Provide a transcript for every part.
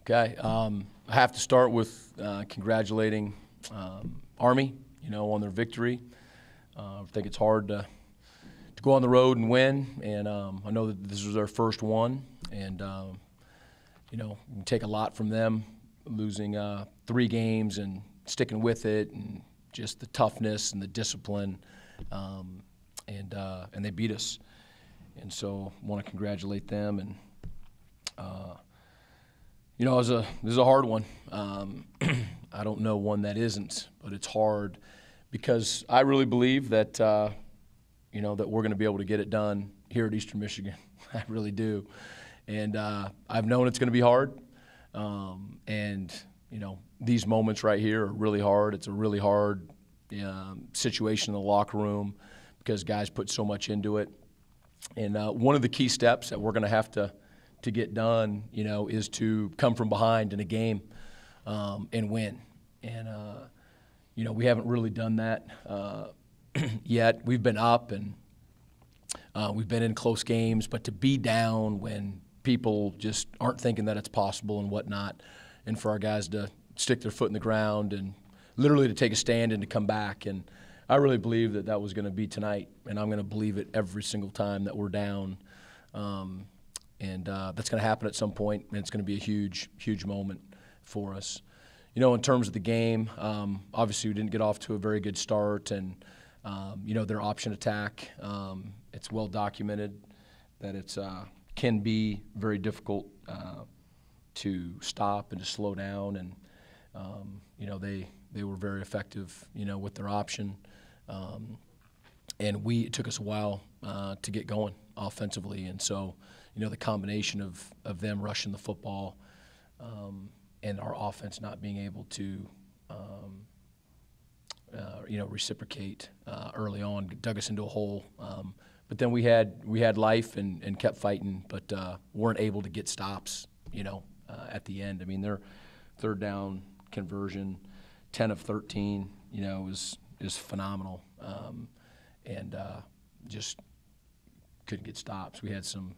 Okay. I have to start with congratulating Army, on their victory. I think it's hard to go on the road and win, and I know that this was their first one, and you can take a lot from them, losing 3 games and sticking with it, and just the toughness and the discipline, and they beat us, and so I want to congratulate them. And this is a hard one. I don't know one that isn't, but it's hard because I really believe that that we're going to be able to get it done here at Eastern Michigan. I really do, and I've known it's going to be hard. And these moments right here are really hard. It's a really hard situation in the locker room because guys put so much into it. And one of the key steps that we're going to have to get done, is to come from behind in a game and win. And, we haven't really done that yet. We've been up and we've been in close games, but to be down when people just aren't thinking that it's possible and whatnot, and for our guys to stick their foot in the ground and literally to take a stand and to come back. And I really believe that was going to be tonight, and I'm going to believe it every single time that we're down. And that's going to happen at some point, and it's going to be a huge, huge moment for us. In terms of the game, obviously we didn't get off to a very good start, and their option attack, it's well documented that it's can be very difficult to stop and to slow down, and they were very effective, with their option, and it took us a while to get going offensively, and so. The combination of them rushing the football and our offense not being able to, reciprocate early on dug us into a hole. But then we had life and kept fighting, but weren't able to get stops, at the end. I mean, their third down conversion, 10 of 13, is phenomenal, and just couldn't get stops. We had some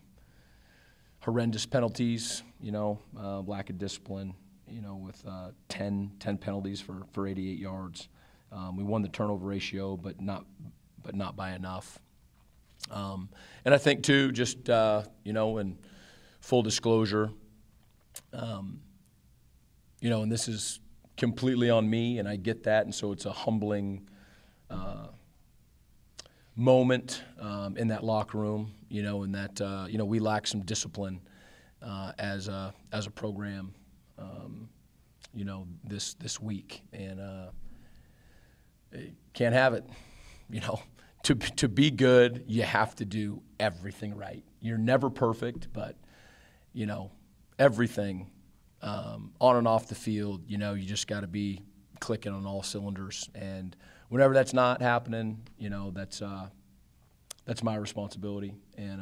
horrendous penalties, lack of discipline, with 10 penalties for 88 yards. We won the turnover ratio, but not by enough. And I think too, just in full disclosure, and this is completely on me, and I get that, and so it's a humbling moment in that locker room, and that we lack some discipline as a program, this week, and can't have it. To be good, you have to do everything right. You're never perfect, but everything on and off the field, you just got to be clicking on all cylinders, and whenever that's not happening, that's my responsibility, and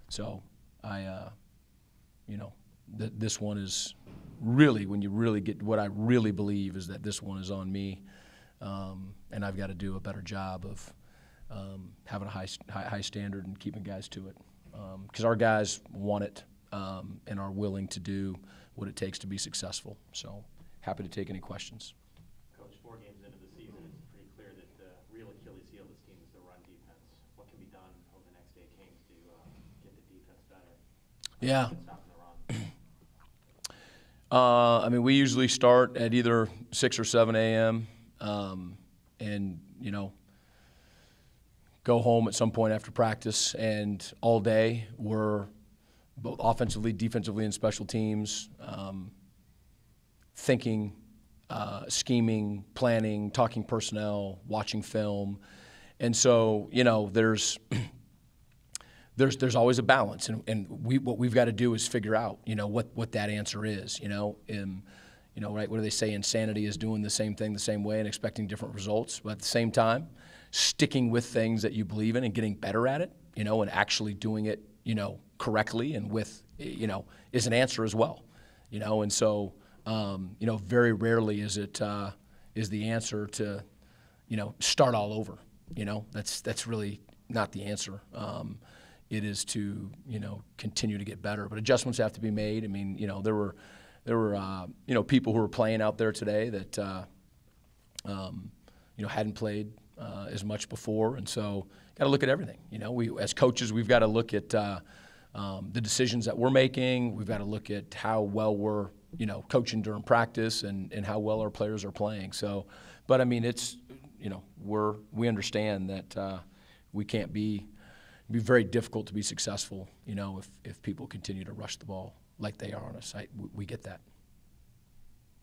so I, this one is really, when you really get what I really believe is that this one is on me, and I've got to do a better job of having a high standard and keeping guys to it, because our guys want it and are willing to do what it takes to be successful. So happy to take any questions. 4 games into the season, it's pretty clear that the real Achilles heel of this team is the run defense. What can be done over the next 8 games to get the defense better? Yeah. Stopping the run. We usually start at either 6 or 7 a.m. And go home at some point after practice, and all day we're both offensively, defensively, and special teams, thinking, scheming, planning, talking personnel, watching film, and so there's always a balance, and what we've got to do is figure out what that answer is, right? What do they say? Insanity is doing the same thing the same way and expecting different results, but at the same time, sticking with things that you believe in and getting better at it, and actually doing it, correctly and with, is an answer as well, and so. Very rarely is it is the answer to, start all over. That's really not the answer. It is to continue to get better, but adjustments have to be made. I mean, there there were people who were playing out there today that hadn't played as much before, and so got to look at everything. We as coaches, we've got to look at the decisions that we're making. We've got to look at how well we're coaching during practice and how well our players are playing. So, but I mean, it's we understand that we can't be very difficult to be successful. If people continue to rush the ball like they are on us. We get that.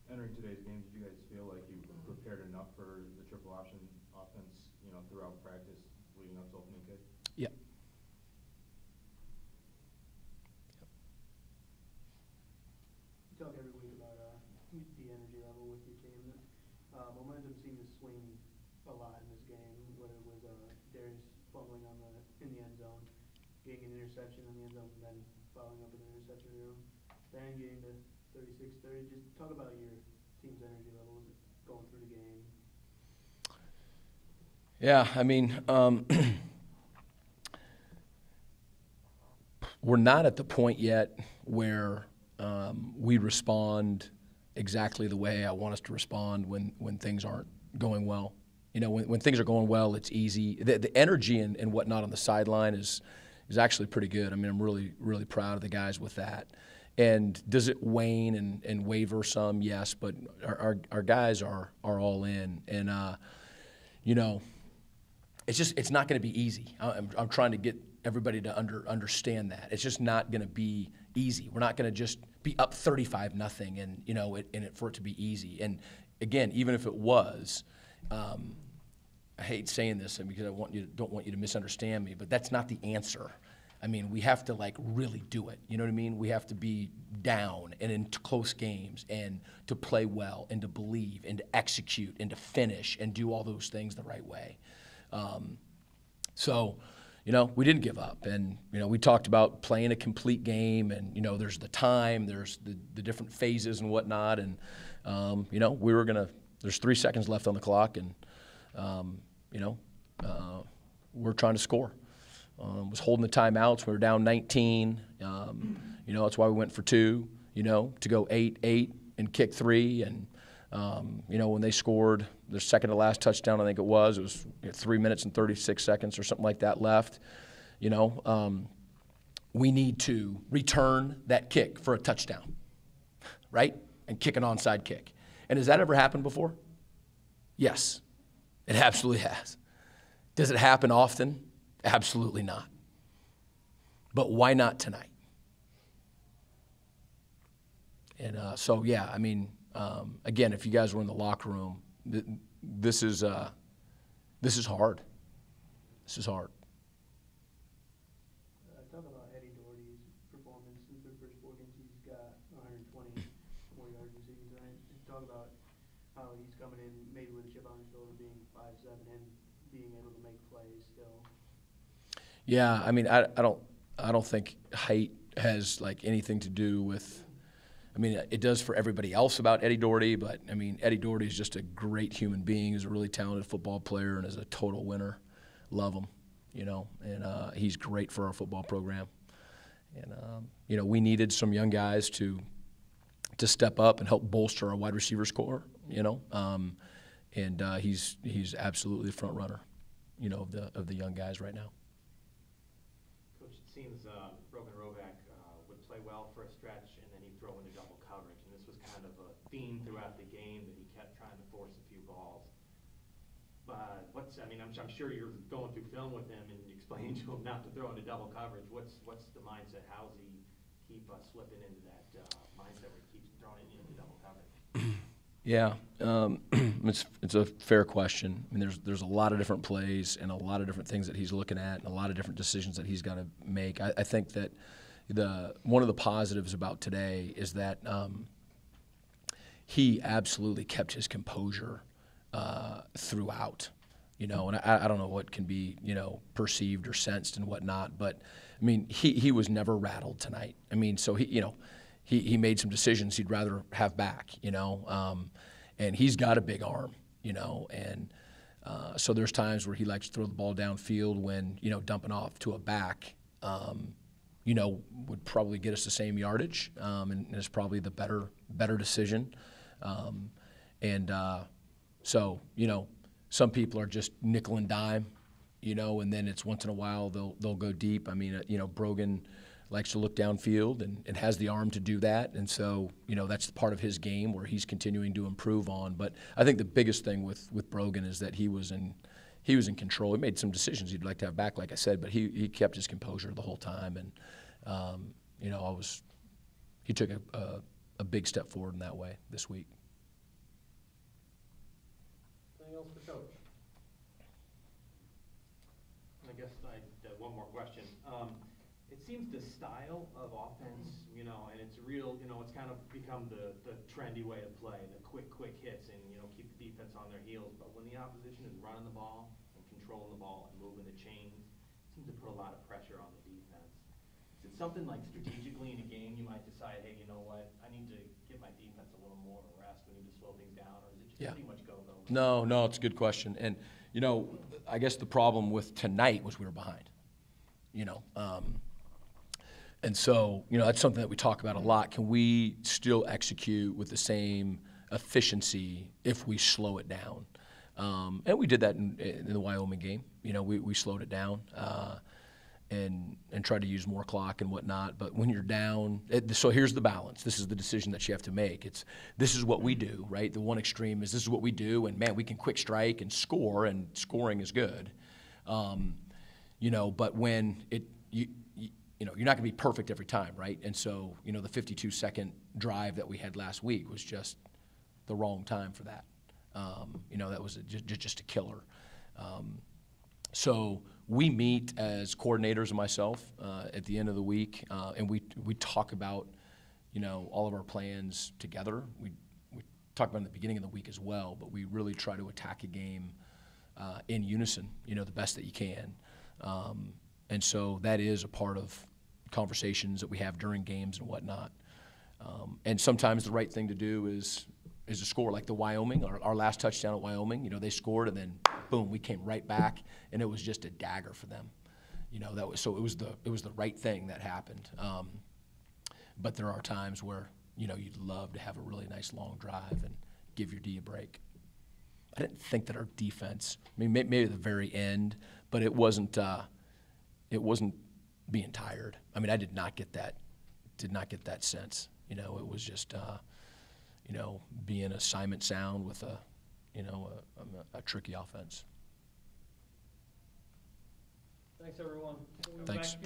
Entering today's game, did you guys feel like you prepared enough for the triple option offense, throughout practice leading up to opening kick? Yeah. You talk every week about the energy level with your team. Momentum seemed to swing a lot in this game, whether it was Darius fumbling in the end zone, getting an interception in the end zone, and then following up with an interception then getting to 36-30. Just talk about your team's energy levels going through the game. Yeah, I mean, we're not at the point yet where we respond exactly the way I want us to respond when things aren't going well. When things are going well, it's easy. The energy and whatnot on the sideline is actually pretty good. I mean, I'm really, really proud of the guys with that. And does it wane and waver some? Yes, but our guys are all in. And, it's not going to be easy. I'm trying to get everybody to understand that. It's just not going to be easy. We're not going to just be up 35-0 and for it to be easy. And again, even if it was, I hate saying this because don't want you to misunderstand me, but that's not the answer. I mean, we have to really do it. You know what I mean? We have to be down and in close games and to play well and to believe and to execute and to finish and do all those things the right way. So, we didn't give up, and we talked about playing a complete game, and there's the time, there's the different phases and whatnot, and we were gonna. There's 3 seconds left on the clock, and we're trying to score. Was holding the timeouts. We were down 19. That's why we went for 2. To go 8-8 and kick 3, and when they scored their second to last touchdown, I think it was 3 minutes and 36 seconds or something like that left. We need to return that kick for a touchdown, right? And kick an onside kick. And has that ever happened before? Yes, it absolutely has. Does it happen often? Absolutely not. But why not tonight? And so, yeah, I mean, again, if you guys were in the locker room, this is hard. This is hard. Talk about Eddie Doherty's performance in the first 4 games. He's got 120 more yards receiving tonight. Talk about how he's coming in maybe with a chip on his shoulder, being 5'7" and being able to make plays still. Yeah, I mean, I don't think height has anything to do with. I mean, it does for everybody else about Eddie Doherty, but I mean, Eddie Doherty is just a great human being. He's a really talented football player and is a total winner. Love him, and he's great for our football program. And we needed some young guys to step up and help bolster our wide receivers core. And he's absolutely the front runner, of the young guys right now. Coach, it seems Rogan Rovac would play well for a stretch, and then he'd throw into double coverage. And this was kind of a theme throughout the game that he kept trying to force a few balls. But I'm sure you're going through film with him and explaining to him not to throw into double coverage. What's the mindset? How does he keep slipping into that mindset where he keeps throwing it into double coverage? Yeah, it's a fair question. I mean, there's a lot of different plays and a lot of different things that he's looking at and a lot of different decisions that he's got to make. I think that one of the positives about today is that he absolutely kept his composure throughout. And I don't know what can be perceived or sensed and whatnot, but I mean he was never rattled tonight. I mean, so he made some decisions he'd rather have back, and he's got a big arm, and so there's times where he likes to throw the ball downfield when, dumping off to a back, would probably get us the same yardage, and is probably the better decision. So, some people are just nickel and dime, and then it's once in a while they'll go deep. I mean, Brogan likes to look downfield and has the arm to do that, and so that's part of his game where he's continuing to improve on. But I think the biggest thing with Brogan is that he was in control. He made some decisions he'd like to have back, like I said, but he kept his composure the whole time, and he took a big step forward in that way this week. Anything else for Coach? I guess one more question. It seems the style of offense, and it's real, it's kind of become the trendy way to play, the quick hits and, keep the defense on their heels. But when the opposition is running the ball and controlling the ball and moving the chains, it seems to put a lot of pressure on the defense. Is it something like strategically in a game you might decide, hey, you know what, I need to give my defense a little more rest, we need to slow things down, or is it just pretty much go? No, it's a good question. And, I guess the problem with tonight was we were behind, and so, that's something that we talk about a lot. Can we still execute with the same efficiency if we slow it down? And we did that in the Wyoming game. We slowed it down and tried to use more clock and whatnot. But when you're down, so here's the balance. This is the decision that you have to make. This is what we do, right? The one extreme is this is what we do, and man, we can quick strike and score, and scoring is good. But when you're not going to be perfect every time, right? And so, the 52-second drive that we had last week was just the wrong time for that. That was just a killer. So we meet as coordinators and myself at the end of the week, and we talk about, all of our plans together. We talk about it at the beginning of the week as well, but we really try to attack a game in unison, the best that you can. And so that is a part of conversations that we have during games and whatnot. And sometimes the right thing to do is to score, like the Wyoming, our last touchdown at Wyoming. They scored, and then boom, we came right back, and it was just a dagger for them. It was the right thing that happened. But there are times where you'd love to have a really nice long drive and give your D a break. I didn't think that our defense, maybe at the very end, but it wasn't being tired. I did not get that sense. It was just being assignment sound with a tricky offense. Thanks, everyone. Thanks.